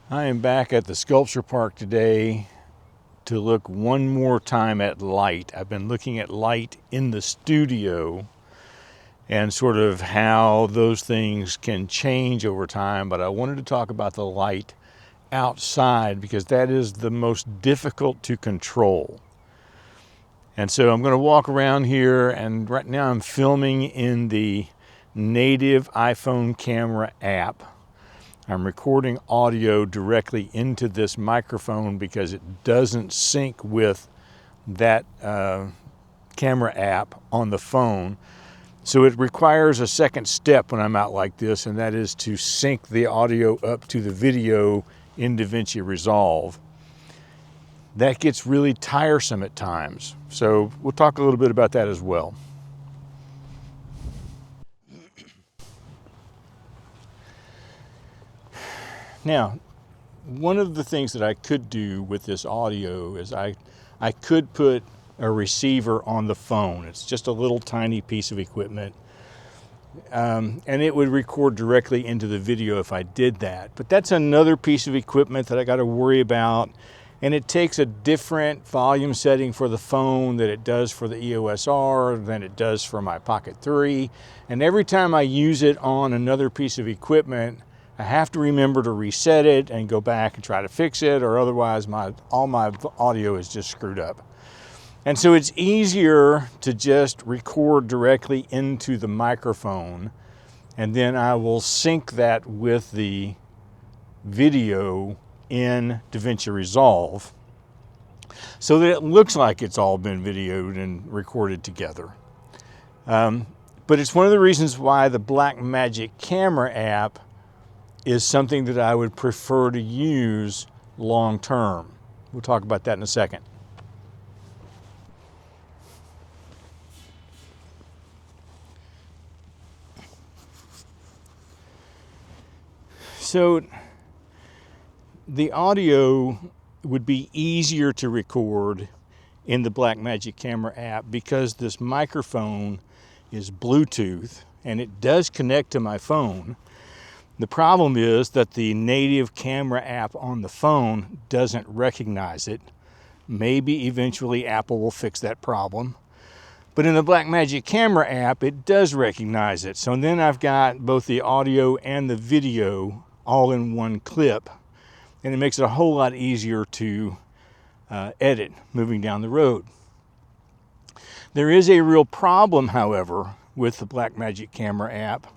I am back at the sculpture park today to look one more time at light. I've been looking at light in the studio and sort of how those things can change over time, but I wanted to talk about the light outside because that is the most difficult to control. And so I'm going to walk around here, and right now I'm filming in the native iPhone camera app. I'm recording audio directly into this microphone because it doesn't sync with that camera app on the phone. So it requires a second step when I'm out like this, and that is to sync the audio up to the video in DaVinci Resolve. That gets really tiresome at times. So we'll talk a little bit about that as well. Now, one of the things that I could do with this audio is I could put a receiver on the phone. It's just a little tiny piece of equipment. And it would record directly into the video if I did that. But that's another piece of equipment that I got to worry about. And it takes a different volume setting for the phone that it does for the EOS R than it does for my Pocket 3. And every time I use it on another piece of equipment, I have to remember to reset it and go back and try to fix it, or otherwise all my audio is just screwed up. And so it's easier to just record directly into the microphone, and then I will sync that with the video in DaVinci Resolve so that it looks like it's all been videoed and recorded together. But it's one of the reasons why the Blackmagic camera app is something that I would prefer to use long term. We'll talk about that in a second. So the audio would be easier to record in the Blackmagic camera app because this microphone is Bluetooth and it does connect to my phone. The problem is that the native camera app on the phone doesn't recognize it. Maybe eventually Apple will fix that problem. But in the Blackmagic camera app, it does recognize it. So then I've got both the audio and the video all in one clip. And it makes it a whole lot easier to edit moving down the road. There is a real problem, however, with the Blackmagic camera app,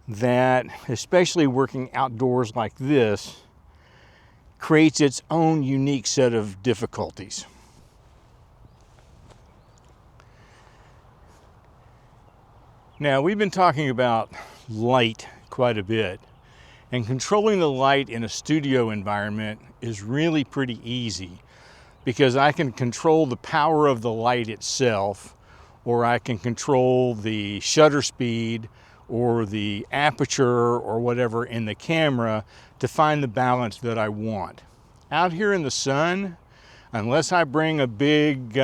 that, especially working outdoors like this, creates its own unique set of difficulties. Now, we've been talking about light quite a bit, and controlling the light in a studio environment is really pretty easy because I can control the power of the light itself, or I can control the shutter speed or the aperture or whatever in the camera to find the balance that I want. Out here in the sun, unless I bring a big,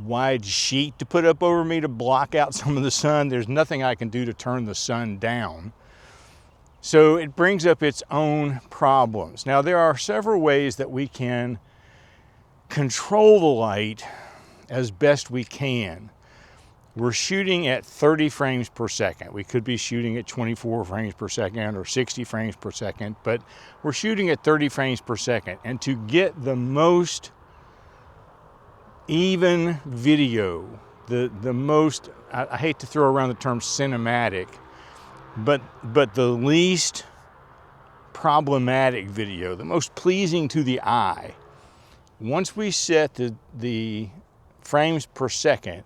wide sheet to put up over me to block out some of the sun, there's nothing I can do to turn the sun down. So it brings up its own problems. Now, there are several ways that we can control the light as best we can. We're shooting at 30 frames per second. We could be shooting at 24 frames per second or 60 frames per second, but we're shooting at 30 frames per second. And to get the most even video, the most, I hate to throw around the term cinematic, but the least problematic video, the most pleasing to the eye, once we set the frames per second,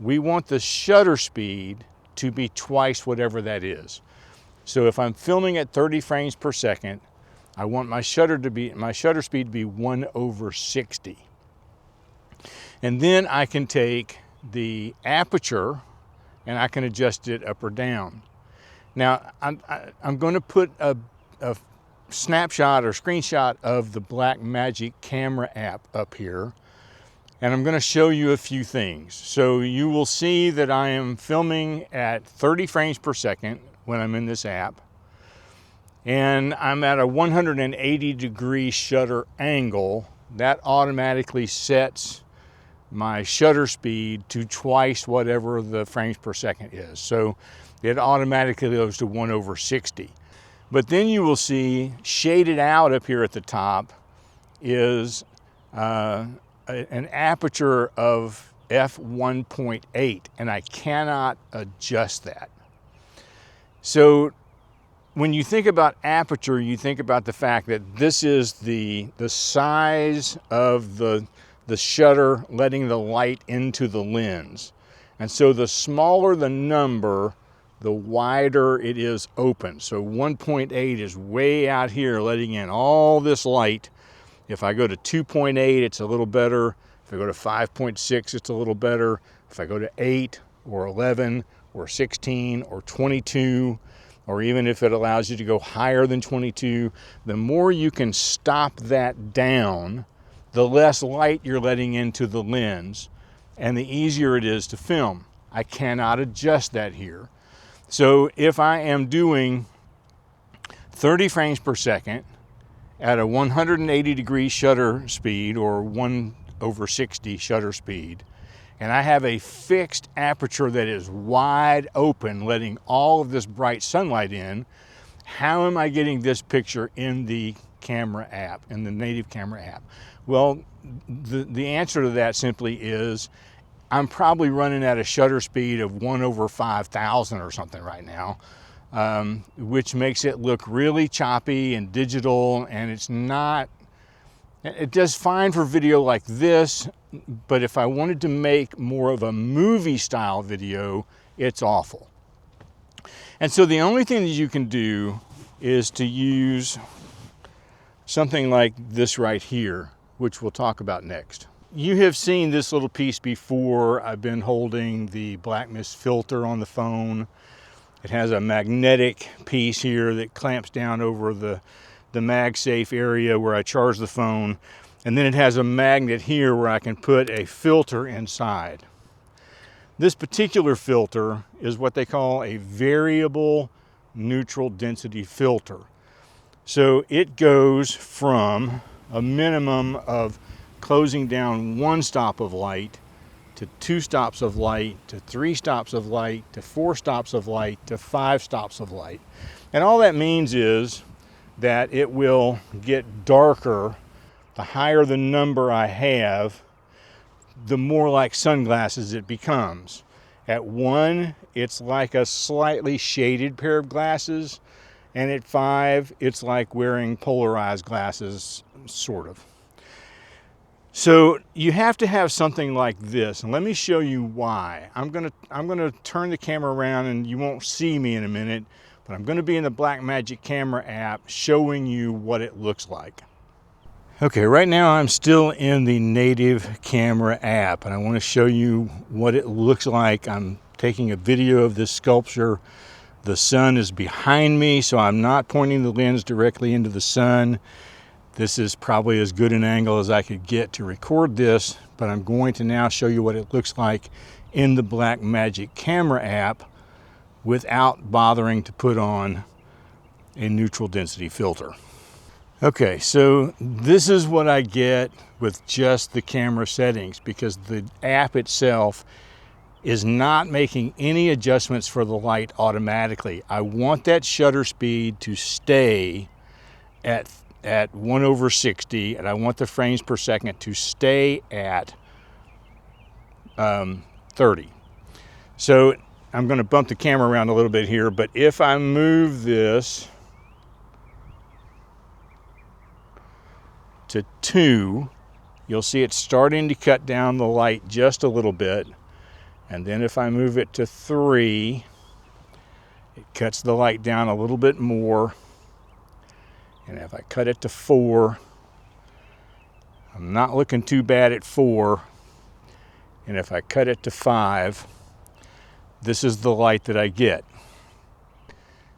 we want the shutter speed to be twice whatever that is. So if I'm filming at 30 frames per second, I want my shutter speed to be 1/60. And then I can take the aperture and I can adjust it up or down. Now, I'm going to put a snapshot or screenshot of the Blackmagic camera app up here, and I'm going to show you a few things. So you will see that I am filming at 30 frames per second when I'm in this app. and I'm at a 180-degree shutter angle, that automatically sets my shutter speed to twice whatever the frames per second is. So it automatically goes to 1/60. But then you will see shaded out up here at the top is an aperture of f1.8, and I cannot adjust that. So when you think about aperture, you think about the fact that this is the size of the shutter letting the light into the lens. And so the smaller the number, the wider it is open. So 1.8 is way out here letting in all this light. If I go to 2.8, it's a little better. If I go to 5.6, it's a little better. If I go to 8 or 11 or 16 or 22, or even if it allows you to go higher than 22, the more you can stop that down, the less light you're letting into the lens, and the easier it is to film. I cannot adjust that here. So if I am doing 30 frames per second at a 180-degree shutter speed, or 1/60 shutter speed, and I have a fixed aperture that is wide open, letting all of this bright sunlight in, how am I getting this picture in the camera app, in the native camera app? Well, the answer to that simply is I'm probably running at a shutter speed of 1/5000 or something right now, which makes it look really choppy and digital, and it does fine for video like this, but if I wanted to make more of a movie style video, it's awful. And so the only thing that you can do is to use something like this right here, which we'll talk about next. You have seen this little piece before. I've been holding the black mist filter on the phone. It has a magnetic piece here that clamps down over the MagSafe area where I charge the phone. And then it has a magnet here where I can put a filter inside. This particular filter is what they call a variable neutral density filter. So it goes from a minimum of closing down 1 stop of light to 2 stops of light to 3 stops of light to 4 stops of light to 5 stops of light. And all that means is that it will get darker the higher the number I have, the more like sunglasses it becomes. At 1, it's like a slightly shaded pair of glasses, and at 5, it's like wearing polarized glasses, sort of. So you have to have something like this, and let me show you why. I'm gonna turn the camera around, and you won't see me in a minute, but I'm gonna be in the Blackmagic camera app showing you what it looks like. Okay, right now I'm still in the native camera app, and I want to show you what it looks like. I'm taking a video of this sculpture. The sun is behind me, so I'm not pointing the lens directly into the sun. This is probably as good an angle as I could get to record this, but I'm going to now show you what it looks like in the Blackmagic camera app without bothering to put on a neutral density filter. Okay, so this is what I get with just the camera settings, because the app itself is not making any adjustments for the light automatically. I want that shutter speed to stay at 1/60, and I want the frames per second to stay at 30. So I'm going to bump the camera around a little bit here, but if I move this to 2, you'll see it's starting to cut down the light just a little bit. And then if I move it to 3, it cuts the light down a little bit more. And if I cut it to 4, I'm not looking too bad at 4. And if I cut it to 5, this is the light that I get.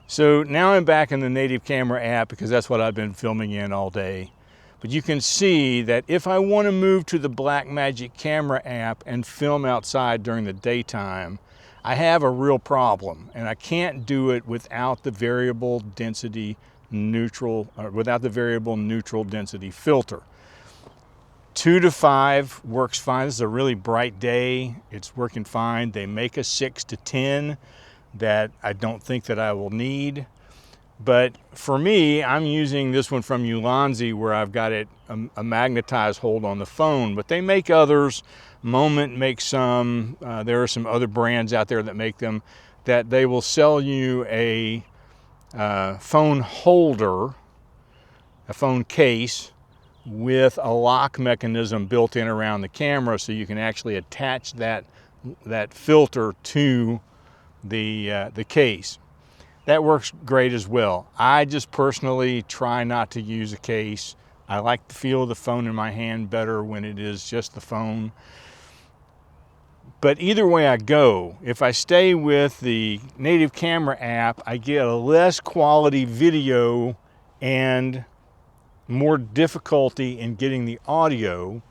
So now I'm back in the native camera app, because that's what I've been filming in all day. But you can see that if I want to move to the Blackmagic camera app and film outside during the daytime, I have a real problem, and I can't do it without the variable density neutral, or without the variable neutral density filter. 2 to 5 works fine. This is a really bright day. It's working fine. They make a 6 to 10 that I don't think that I will need. But for me, I'm using this one from Ulanzi where I've got it a magnetized hold on the phone, but they make others. Moment makes some. There are some other brands out there that make them, that they will sell you a phone holder, a phone case with a lock mechanism built in around the camera, so you can actually attach that filter to the case. That works great as well. I just personally try not to use a case. I like the feel of the phone in my hand better when it is just the phone. But either way I go, if I stay with the native camera app, I get a less quality video and more difficulty in getting the audio.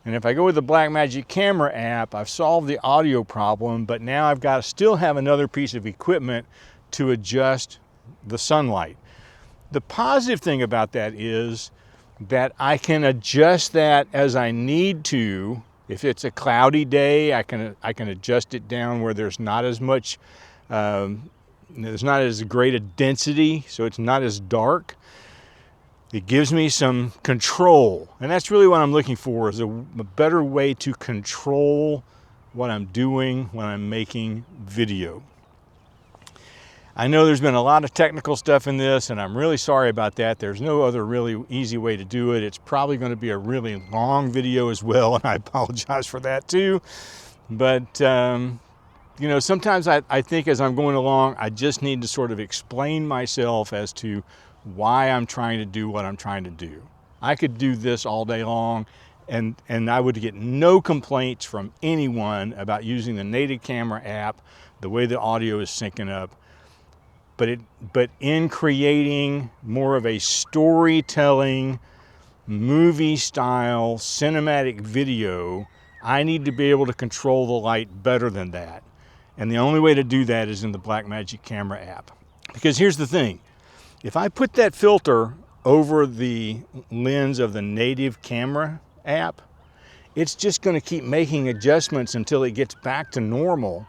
And if I go with the Blackmagic camera app, I've solved the audio problem, but now I've got to still have another piece of equipment to adjust the sunlight. The positive thing about that is that I can adjust that as I need to. If it's a cloudy day, I can adjust it down where there's not as much, there's not as great a density, so it's not as dark. It gives me some control, and that's really what I'm looking for, is a better way to control what I'm doing when I'm making video. I know there's been a lot of technical stuff in this, and I'm really sorry about that. There's no other really easy way to do it. It's probably going to be a really long video as well, and I apologize for that too. But you know, sometimes I think as I'm going along, I just need to sort of explain myself as to why I'm trying to do what I'm trying to do. I could do this all day long, and I would get no complaints from anyone about using the native camera app, the way the audio is syncing up. But in creating more of a storytelling, movie-style, cinematic video, I need to be able to control the light better than that. And the only way to do that is in the Blackmagic camera app. Because here's the thing. If I put that filter over the lens of the native camera app, it's just going to keep making adjustments until it gets back to normal,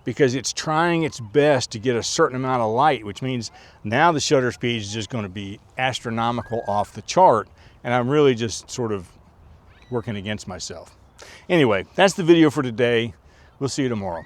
because it's trying its best to get a certain amount of light, which means now the shutter speed is just going to be astronomical off the chart, and I'm really just sort of working against myself. Anyway, that's the video for today. We'll see you tomorrow.